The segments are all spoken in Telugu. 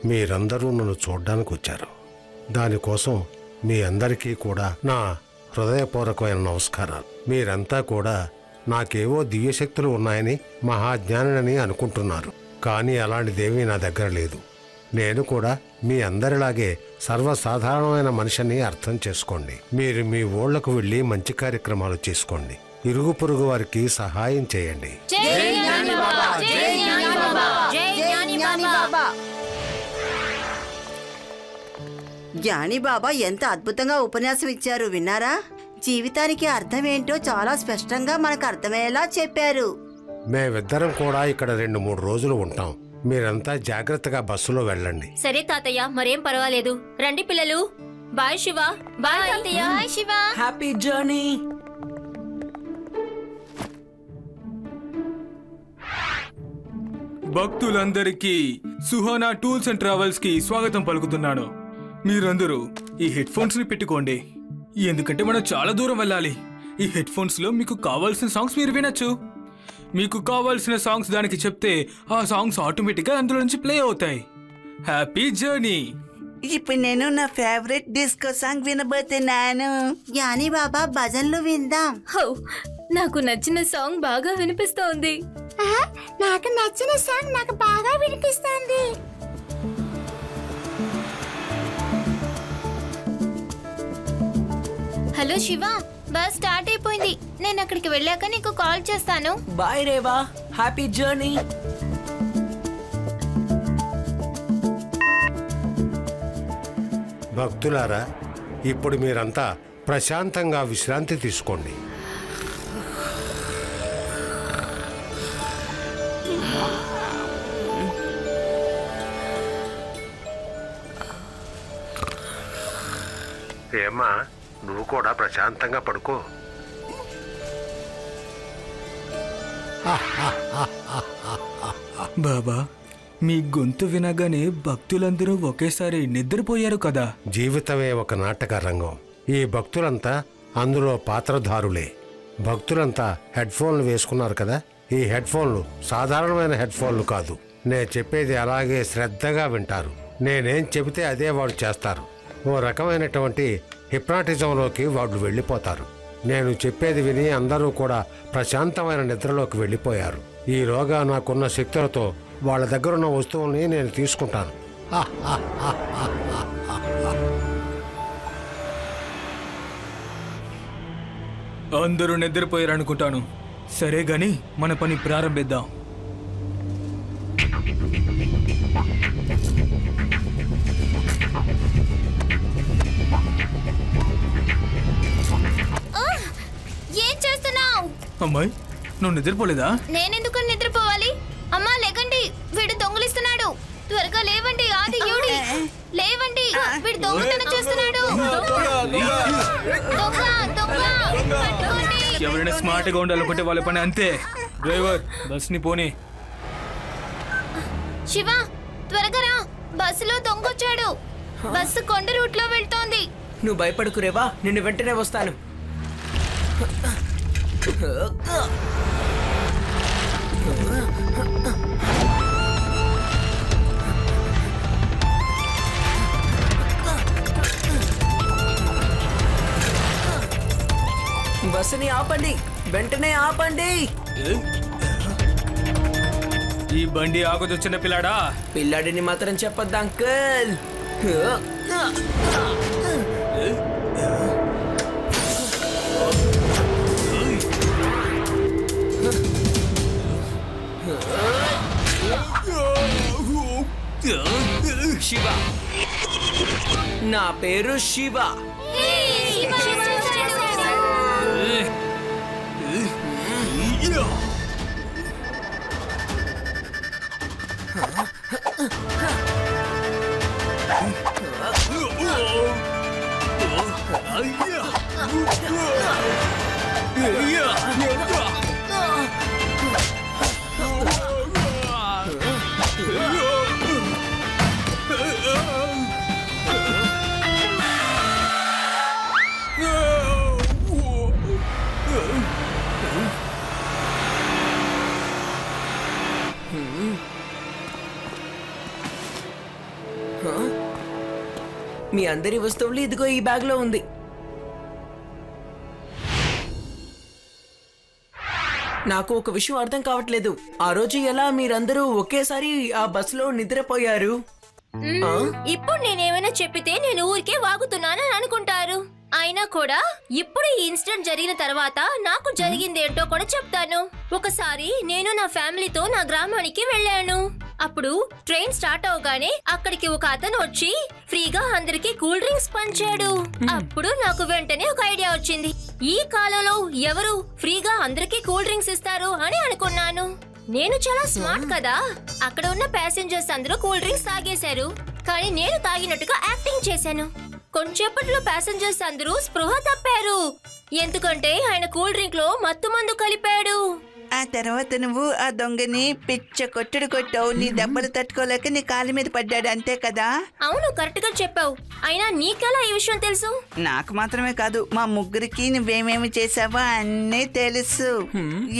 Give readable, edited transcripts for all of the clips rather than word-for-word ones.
మీరందరూ నన్ను చూడ్డానికి వచ్చారు. దానికోసం మీ అందరికీ కూడా నా హృదయపూర్వకమైన నమస్కారాలు. మీరంతా కూడా నాకేవో దివ్యశక్తులు ఉన్నాయని, మహాజ్ఞానిని అనుకుంటున్నారు. కానీ అలాంటిదేమీ నా దగ్గర లేదు. నేను కూడా మీ అందరిలాగే సర్వసాధారణమైన మనిషిని అర్థం చేసుకోండి. మీరు మీ ఊళ్ళకు వెళ్ళి మంచి కార్యక్రమాలు చేసుకోండి. ఇరుగు పొరుగు వారికి సహాయం చేయండి. జ్ఞాని బాబా ఎంత అద్భుతంగా ఉపన్యాసం ఇచ్చారు, విన్నారా? జీవితానికి అర్థం ఏంటో చాలా స్పష్టంగా మనకు అర్థమయ్యేలా చెప్పారు. మేమిద్దరం కూడా ఇక్కడ 2-3 రోజులు ఉంటాం. మీరంతా జాగ్రత్తగా బస్సులో వెళ్ళండి. సరే తాతయ్య, మరేం పర్వాలేదు. రండి పిల్లలు. బాయ్ శివ. బాయ్ తాతయ్య. బాయ్ శివ. Happy journey. భక్తులందరికీ సుహానా టూర్స్ అండ్ ట్రావెల్స్ కి స్వాగతం పలుకుతున్నాను. మీరందరూ ఈ హెడ్ ఫోన్స్ ని పెట్టుకోండి, ఎందుకంటే మనం చాలా దూరం వెళ్ళాలి. ఈ హెడ్ ఫోన్స్ లో మీకు కావాల్సిన సాంగ్స్ మీరు వినొచ్చు. మీకు కావాల్సిన సాంగ్స్ దానికి చెప్తే ఆ సాంగ్స్ ఆటోమేటిక్ గా అందులో నుంచి ప్లే అవుతాయి. Happy journey. ఇప్పుడు నేను నా ఫేవరెట్ డిస్కో సాంగ్ వినబోతున్నాను. జ్ఞాని బాబా భజన్లు విందాం. నాకు నచ్చిన సాంగ్ బాగా వినిపిస్తోంది. నాకు నచ్చిన సాంగ్ నాకు బాగా వినిపిస్తుంది. హలో శివ, బస్ స్టార్ట్ అయిపోయింది. నేను అక్కడికి వెళ్ళాక నీకు కాల్ చేస్తాను. బాయ్ రేవా. Happy journey. భక్తులారా, ఇప్పుడు మీరంతా ప్రశాంతంగా విశ్రాంతి తీసుకోండి. ఏమ్మా, నువ్వు కూడా ప్రశాంతంగా పడుకో. బాబా, మీ గొంతు వినగానే భక్తులందరూ ఒకేసారి నిద్రపోయారు కదా. జీవితమే ఒక నాటక రంగం. ఈ భక్తులంతా అందులో పాత్రధారులే. భక్తులంతా హెడ్ ఫోన్లు వేసుకున్నారు కదా. ఈ హెడ్ ఫోన్లు సాధారణమైన హెడ్ ఫోన్లు కాదు. నేను చెప్పేది అలాగే శ్రద్ధగా వింటారు. నేనేం చెబితే అదే వాళ్ళు చేస్తారు. ఓ రకమైనటువంటి హిప్నాటిజంలోకి వాళ్ళు వెళ్ళిపోతారు. నేను చెప్పేది విని అందరూ కూడా ప్రశాంతమైన నిద్రలోకి వెళ్ళిపోయారు. ఈలోగా నాకున్న శక్తులతో వాళ్ళ దగ్గరున్న వస్తువుల్ని నేను తీసుకుంటాను. అందరూ నిద్రపోయారనుకుంటాను. సరే గాని మన పని ప్రారంభిద్దాం. ఏం చేస్తున్నావు? అమ్మాయి, నువ్వు నిద్రపోలేదా? నేనెందుకు నిద్రపోవాలి? అమ్మా లేకండి, వీడు దొంగలిస్తున్నాడు. త్వరగా లేవండి. ఆది యూడి, లేవండి, వీడు దొంగతనం చేస్తున్నాడు. దొంగ దొంగ పట్టుకోండి. ఎవరైనా స్మార్ట్ గా ఉండాలనుకుంటే వాళ్ళ పని అంతే. డ్రైవర్, బస్ ని పోనీ. శివ, త్వరగా రా. బస్సులో దొంగొచ్చాడు. బస్సు కొండ రూట్ లో వెళ్తోంది. నువ్వు భయపడకు రేవా, నిన్ను వెంటనే వస్తాను. బస్సుని ఆపండి, వెంటనే ఆపండి. ఈ బండి ఆగదు చిన్న పిల్లాడా. పిల్లాడిని మాత్రం చెప్పొద్దు అంకుల్. శివ, నా పేరు శివ. మీ అందరి వస్తువులు ఇదిగో ఈ బ్యాగ్ లో ఉంది. నాకు ఒక విషయం అర్థం కావట్లేదు. ఆ రోజు ఎలా మీరందరూ ఒకేసారి ఆ బస్సులో నిద్రపోయారు? ఇప్పుడు నేనేమైనా చెప్పితే నేను ఊరికే వాగుతున్నానని అనుకుంటారు. అయినా కూడా ఇప్పుడు ఈ ఇన్సిడెంట్ జరిగిన తర్వాత నాకు జరిగిందేంటో కూడా చెప్తాను. ఒకసారి నేను నా ఫ్యామిలీతో నా గ్రామానికి వెళ్ళాను. అప్పుడు ట్రైన్ స్టార్ట్ అవగానే అక్కడికి ఒక అతను వచ్చి ఫ్రీగా అందరికి కూల్ డ్రింక్స్ పంచాడు. అప్పుడు నాకు వెంటనే ఒక ఐడియా వచ్చింది. ఈ కాలంలో ఎవరు ఫ్రీగా అందరికి కూల్ డ్రింక్స్ ఇస్తారు అని అనుకున్నాను. నేను చాలా స్మార్ట్ కదా. అక్కడ ఉన్న ప్యాసింజర్స్ అందరూ కూల్ డ్రింక్స్ తాగేశారు, కానీ నేను తాగినట్టుగా యాక్టింగ్ చేశాను. కొంచెప్పట్లో ప్యాసింజర్స్ అందరూ స్పృహ తప్పారు, ఎందుకంటే ఆయన కూల్ డ్రింక్ లో మత్తు మందు కలిపాడు. ఆ తర్వాత నువ్వు ఆ దొంగని పిచ్చ కొట్టావు. నీ దెబ్బలు తట్టుకోలేక నీ కాళ్ళ మీద పడ్డాడు, అంతే కదా? అవును, కరెక్ట్ గా చెప్పావు. అయినా నీకెలా ఈ విషయం తెలుసు? నాకు మాత్రమే కాదు, మా ముగ్గురికి నువ్వేమేమి చేసావో అన్నీ తెలుసు.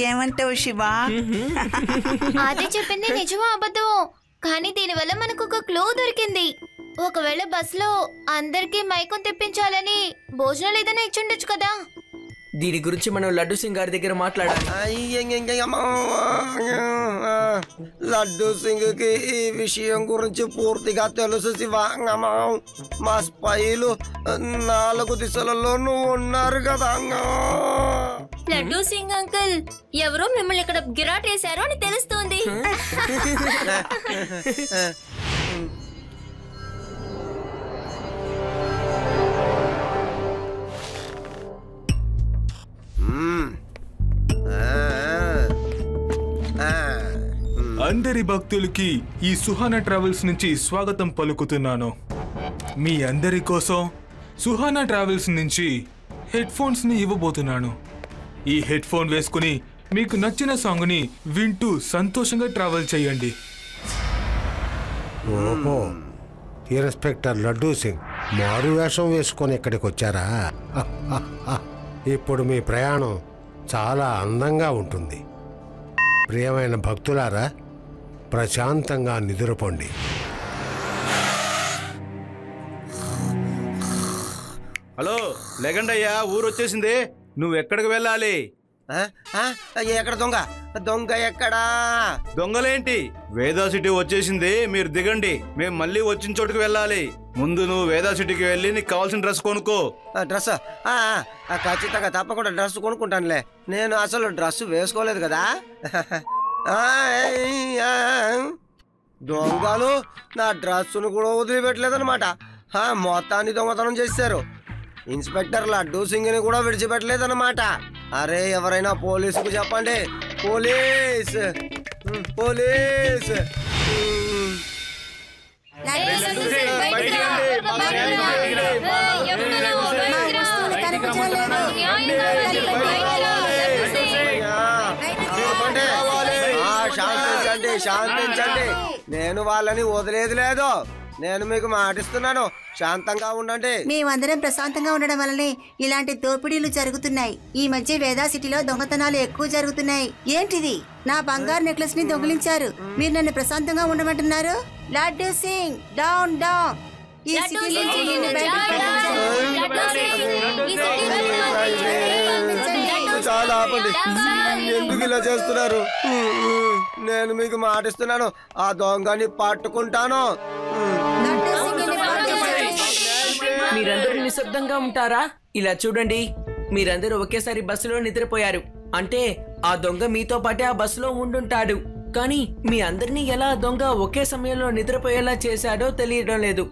ఏమంటావు శివా? అది చెప్పింది నిజమో అబద్ధమో, కానీ దీనివల్ల మనకు ఒక క్లూ దొరికింది. ఒకవేళ బస్సులో అందరికీ మైకం తెప్పించాలని భోజనాలు ఏదైనా ఇచ్చుండొచ్చు కదా. దీని గురించి మనం లడ్డు సింగ్ గారి దగ్గర మాట్లాడాలి. లడ్డు సింగ్ కి ఈ విషయం గురించి పూర్తిగా తెలుసు శివ. మా స్పైలు 4 దిశలలోనూ ఉన్నారు కదా. లడ్డు సింగ్ అంకుల్, ఎవరో మిమ్మల్ని ఇక్కడ గిరాటేశారో అని తెలుస్తోంది. అందరి భక్తులకి ఈ సుహానా ట్రావెల్స్ నుంచి స్వాగతం పలుకుతున్నాను. మీ అందరి కోసం సుహానా ట్రావెల్స్ నుంచి హెడ్ ఫోన్స్ ని ఇవ్వబోతున్నాను. ఈ హెడ్ ఫోన్ వేసుకుని మీకు నచ్చిన సాంగ్ ని వింటూ సంతోషంగా ట్రావెల్ చేయండి. ఓహో, ఇన్స్పెక్టర్ లడ్డూ సింగ్ మారు వేషం వేసుకొని ఇక్కడికి వచ్చారా? ఇప్పుడు మీ ప్రయాణం చాలా అందంగా ఉంటుంది. ప్రియమైన భక్తులారా, ప్రశాంతంగా నిద్రపోండి. హలో, లెగండి అయ్యా, ఊరు వచ్చేసింది. నువ్వు ఎక్కడికి వెళ్ళాలి? ఎక్కడ దొంగ? దొంగ ఎక్కడా? దొంగలేంటి, వేదా సిటీ వచ్చేసింది. మీరు దిగండి, మేము మళ్ళీ వచ్చిన చోటుకు వెళ్ళాలి. ముందు నువ్వు వేదా సిటీకి వెళ్ళి నీకు కావాల్సిన డ్రెస్ కొనుక్కో. డ్రెస్ ఖచ్చితంగా తప్పకుండా డ్రెస్ కొనుక్కుంటానులే. నేను అసలు డ్రెస్ వేసుకోలేదు కదా. దొంగలు నా డ్రెస్సును కూడా వదిలిపెట్టలేదన్నమాట. మొత్తాన్ని దొంగతనం చేశారు. ఇన్స్పెక్టర్ లడ్డూ సింగ్ ని కూడా విడిచిపెట్టలేదన్నమాట. అరే, ఎవరైనా పోలీసుకు చెప్పండి. Police police. శాంతించండి, శాంతించండి. నేను వాళ్ళని వదిలేదు లేదు. నేను మీకు మాటిస్తున్నాను, శాంతంగా ఉండండి. మేమందరం ప్రశాంతంగా ఉండడం వల్లనే ఇలాంటి దోపిడీలు జరుగుతున్నాయి. ఈ మధ్య వేదా సిటీలో దొంగతనాలు ఎక్కువ జరుగుతున్నాయి. ఏంటిది? నా బంగారు నెక్లెస్ ని దొంగిలించారు. మీరు నన్ను ప్రశాంతంగా ఉండమంటున్నారు? Laddu Singh, down down. ఈ సిటీ నుంచి నిన్ను బయటకు చాలా ఆపండి. ఎందుకు ఇలా చేస్తున్నారు? నేను మీకు మాటిస్తున్నాను, ఆ దొంగని పట్టుకుంటాను. మీరందరూ నిశ్శబ్దంగా ఉంటారా? ఇలా చూడండి, మీరందరూ ఒకేసారి బస్సులో నిద్రపోయారు. అంటే ఆ దొంగ మీతో పాటే ఆ బస్సులో ఉండుంటాడు. కానీ మీ అందరినీ ఎలా దొంగ ఒకే సమయంలో నిద్రపోయేలా చేశాడో తెలియడం లేదు.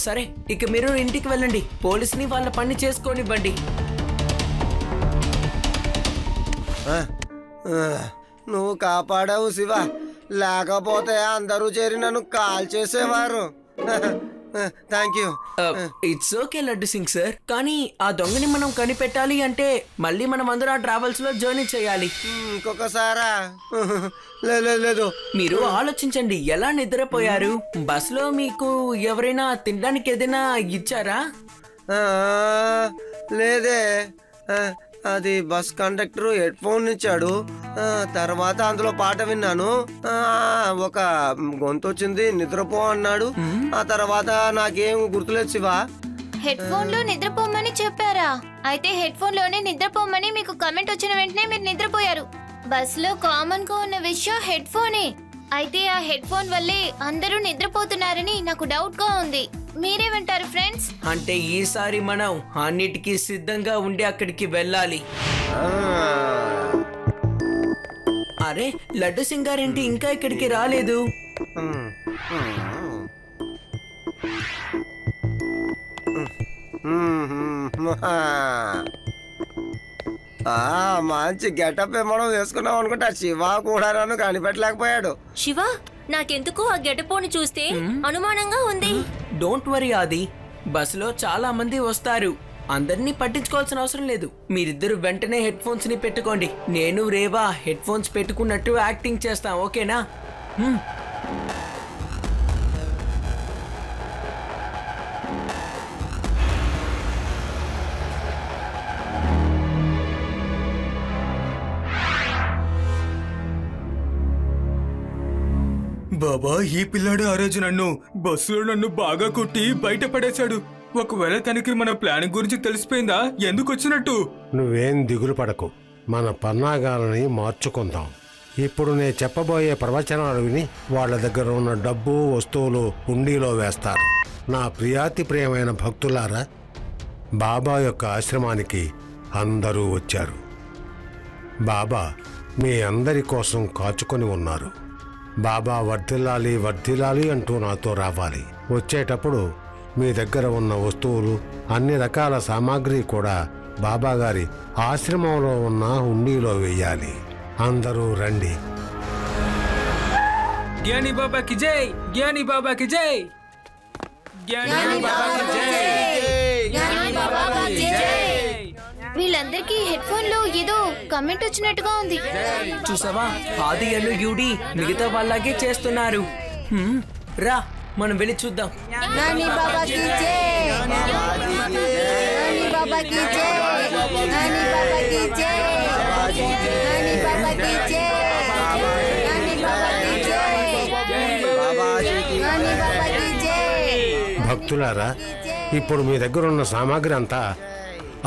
సరే, ఇక మీరు ఇంటికి వెళ్ళండి. పోలీసుని వాళ్ళ పని చేసుకోనివ్వండి. నువ్వు కాపాడావు శివ, లేకపోతే అందరూ చేరి నన్ను కాల్ చేసేవారు. Thank you. It's okay laddu Singh sir. కానీ ఆ దొంగని మనం కనిపెట్టాలి అంటే మళ్ళీ మనం అందరూ ఆ ట్రావెల్స్ లో జర్నీ చేయాలి. ఇంకొకసారా? లేదు. మీరు ఆలోచించండి, ఎలా నిద్రపోయారు? బస్ లో మీకు ఎవరైనా తినడానికి ఏదైనా ఇచ్చారా? లేదే. అది బస్ కండక్టర్ హెడ్ ఫోన్ ఇచ్చాడు. తర్వాత అందులో పాట విన్నాను. ఒక గొంతు వచ్చింది, నిద్రపో అన్నాడు. ఆ తర్వాత నాకేం గుర్తులేదు శివ. హెడ్ ఫోన్ లో నిద్రపోమని చెప్పారా? అయితే హెడ్ ఫోన్ లోనే నిద్రపోమని మీకు కమెంట్ వచ్చిన వెంటనే మీరు నిద్రపోయారు. బస్ లో కామన్ గా ఉన్న విషయం హెడ్ ఫోనే. అయితే ఆ హెడ్ ఫోన్ వల్లే అందరూ నిద్రపోతున్నారని నాకు డౌట్ గా ఉంది. మీరేమంటారు ఫ్రెండ్స్? అంటే ఈసారి మనం అన్నిటికీ సిద్ధంగా ఉండి అక్కడికి వెళ్ళాలి. అరే, లడ్డు సింగారేంటి ఇంకా ఇక్కడికి రాలేదు? మంచి గెటప్ ఏమో వేసుకున్నాం అనుకుంటా. శివ కూడా నన్ను కనిపెట్టలేకపోయాడు. శివ, నాకెందుకు ఆ గెటపోని చూస్తే అనుమానంగా ఉంది. డోంట్ వరీ ఆది, బస్సులో చాలా మంది వస్తారు. అందరినీ పట్టించుకోవాల్సిన అవసరం లేదు. మీరిద్దరు వెంటనే హెడ్ ఫోన్స్ ని పెట్టుకోండి. నేను రేవా హెడ్ ఫోన్స్ పెట్టుకున్నట్టు యాక్టింగ్ చేస్తాం, ఓకేనా? బాబా, ఈ పిల్లాడు ఆ రోజు బస్సులో నన్ను బాగా కొట్టి బయట పడేశాడు. ఒకవేళ తనకి మన ప్లాన్ గురించి తెలిసిపోయిందా? ఎందుకు వచ్చినట్టు? నువ్వేం దిగులు పడకు, మన పన్నాగాలని మార్చుకుందాం. ఇప్పుడు నేను చెప్పబోయే ప్రవచనాలు విని వాళ్ళ దగ్గర ఉన్న డబ్బు వస్తువులు హుండీలో వేస్తారు. నా ప్రియాతి ప్రియమైన భక్తులారా, బాబా యొక్క ఆశ్రమానికి అందరూ వచ్చారు. బాబా మీ అందరి కోసం కాచుకొని ఉన్నారు. బాబా వర్ధిల్లాలి వర్ధిల్లాలి అంటూ నాతో రావాలి. వచ్చేటప్పుడు మీ దగ్గర ఉన్న వస్తువులు, అన్ని రకాల సామాగ్రి కూడా బాబా గారి ఆశ్రమంలో ఉన్న హుండీలో వేయాలి. అందరూ రండి. జ్ఞాని బాబాకి జై, జ్ఞాని బాబాకి జై, జ్ఞాని బాబాకి జై. వీళ్ళందరికీ హెడ్ ఫోన్ లో ఏదో కమెంట్ వచ్చినట్టుగా ఉంది. చూసావా, ఆది అను యూడి మిగతా వాళ్ళగే చేస్తున్నారు. రా, మనం వెళ్ళి చూద్దాం. నాని బాబాకి జై, నాని బాబాకి జై, నాని బాబాకి జై, నాని బాబాకి జై, నాని బాబాకి జై, నాని బాబాకి జై. భక్తులారా, ఇప్పుడు మీ దగ్గర ఉన్న సామాగ్రి అంతా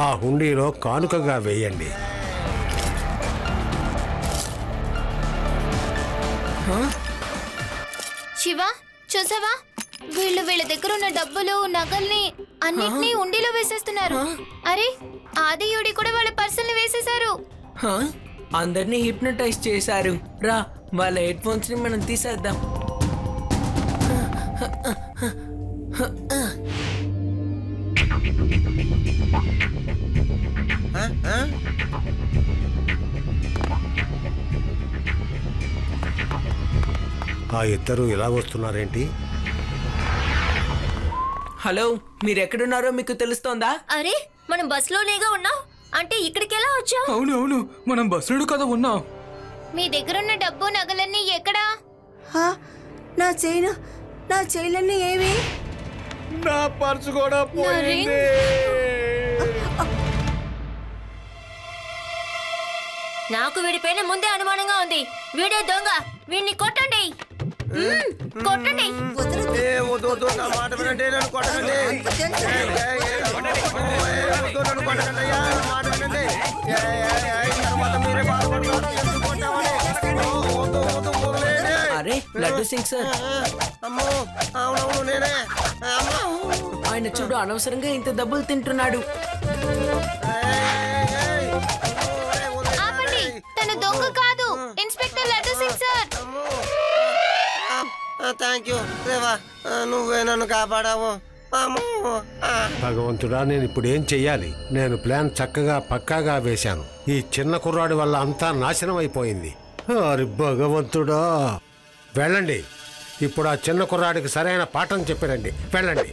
ఆ హుండీలో కానుకగా వేయండి. శివ, చూసావా? వీళ్ళ దగ్గర ఉన్న డబ్బులు, నగల్ని అన్నిటినీ ఉండిలో వేసేస్తున్నారు. అరే, ఆదియుడి కూడా వాళ్ళ పర్సుల్ని వేసేశారు. అందరినీ హిప్నటైజ్ చేశారు. రా, వాళ్ళ హెడ్ ఫోన్స్ ని మనం తీసేద్దాం. ఆ ఇద్దరు ఇలా వస్తున్నారేంటి? హలో, మీరెక్కడున్నారో మీకు తెలుస్తోందా? అరే, మనం బస్సులోనేగా ఉన్నాం. అంటే ఇక్కడికి ఎలా వచ్చాం? అవును, మనం బస్సులో కదా ఉన్నాం. మీ దగ్గరున్న డబ్బు, నగలన్నీ ఎక్కడా? నా చైలన్నీ ఏవి? నా పర్సు కూడా పోయింది. నాకు వీడిపైన ముందే అనుమానంగా ఉంది. వీడే దొంగ. వీడిని కొట్టండి, కొట్టండి. నా మాట వినండి, నన్ను కొట్టకండి. నన్ను కొట్టకండి, నా మాట వినండి. తర్వాత మీరే బాధపడతారు. ఎందుకు కొట్టామని? అరే, లడ్డు సింగ్ సార్. అమ్మో, అవునవును నేనే. ఆయన చూడు, అనవసరంగా ఇంత డబ్బులు తింటున్నాడు. ఆపండి, తన దొంగ కాదు, inspector laddu Singh sir. Thank you దేవా, నువ్వే నన్ను కాపాడావు. భగవంతుడా, నేను ఇప్పుడు ఏం చెయ్యాలి? నేను ప్లాన్ చక్కగా పక్కాగా వేశాను. ఈ చిన్న కుర్రాడి వల్ల అంతా నాశనం అయిపోయింది. అరే భగవంతుడా! వెళ్ళండి, ఇప్పుడు ఆ చిన్న కుర్రాడికి సరైన పాఠం చెప్పిరండి. వెళ్ళండి.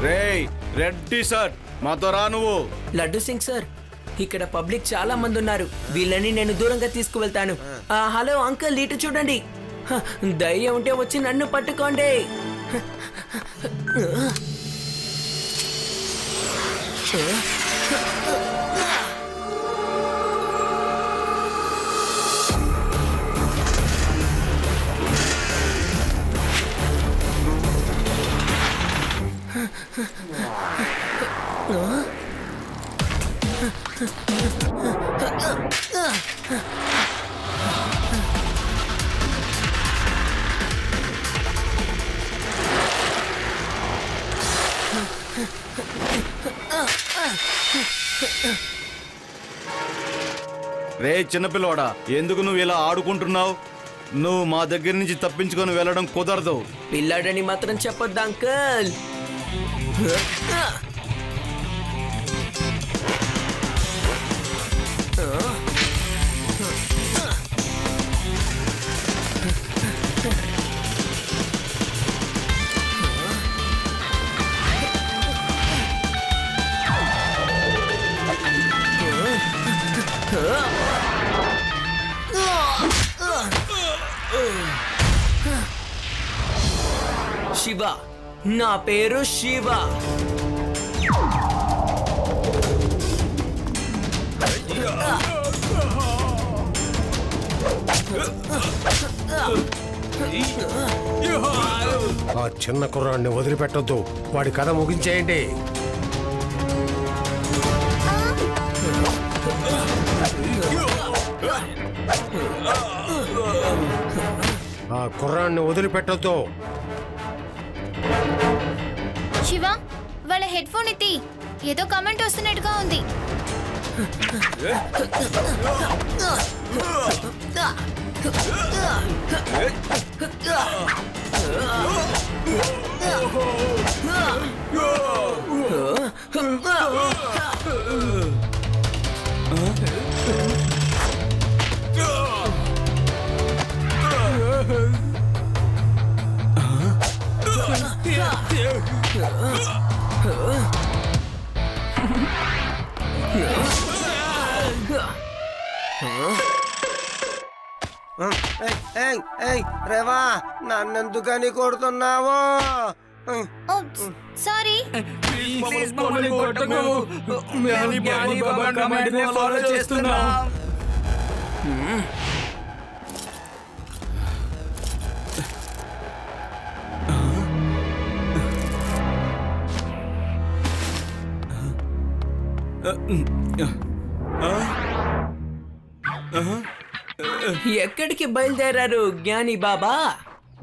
రేయ్, రెడ్ టీ షర్ట్, మాతో రా నువ్వు. లడ్డు సింగ్ సార్, ఇక్కడ పబ్లిక్ చాలా మంది ఉన్నారు. వీళ్ళని నేను దూరంగా తీసుకువెళ్తాను. హలో అంకుల్, ఇటు చూడండి. ధైర్యం ఉంటే వచ్చి నన్ను పట్టుకోండి. రే చిన్నపిల్లోడా, ఎందుకు నువ్వు ఇలా ఆడుకుంటున్నావు? నువ్వు మా దగ్గర నుంచి తప్పించుకొని వెళ్ళడం కుదరదు. పిల్లాడని మాత్రం చెప్పొద్దు అంకుల్. శివ, నా పేరు శివ. ఆ చిన్న కుర్రాన్ని వదిలిపెట్టొద్దు. వాడి కథ ముగించేయండి. ఆ కుర్రాన్ని వదిలిపెట్టొద్దు. శివ, వాళ్ళ హెడ్ ఫోన్ ఎత్తి. ఏదో కమెంట్ వస్తున్నట్టుగా ఉంది. రేవా, నన్నెందుకని కొడుతున్నావు? సారీ. ఎక్కడికి బయలుదేరారు జ్ఞాని బాబా?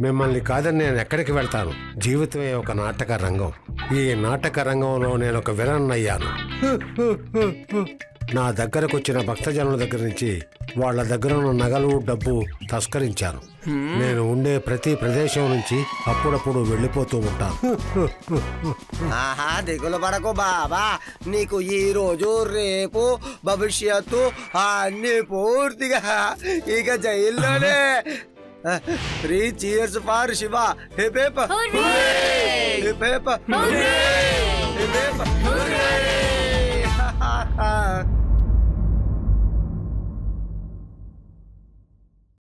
మిమ్మల్ని కాదని నేను ఎక్కడికి వెళ్తాను? జీవితమే ఒక నాటక రంగం. ఈ నాటక రంగంలో నేను ఒక విలన్ అయ్యాను. నా దగ్గరకు వచ్చిన భక్తజనుల దగ్గర నుంచి వాళ్ళ దగ్గర ఉన్న నగలు, డబ్బు తస్కరించాను. నేను ఉండే ప్రతి ప్రదేశం నుంచి అప్పుడప్పుడు వెళ్ళిపోతూ ఉంటాను. ఆహా, దిగులు పడకు బాబా. నీకు ఈ రోజు, రేపు, భవిష్యత్తు అన్ని పూర్తిగా ఇక జైల్లోనే. 3 cheers for Shiva. Hip hip. Hooray! Hip hip. Hooray! Hip hip. Hooray!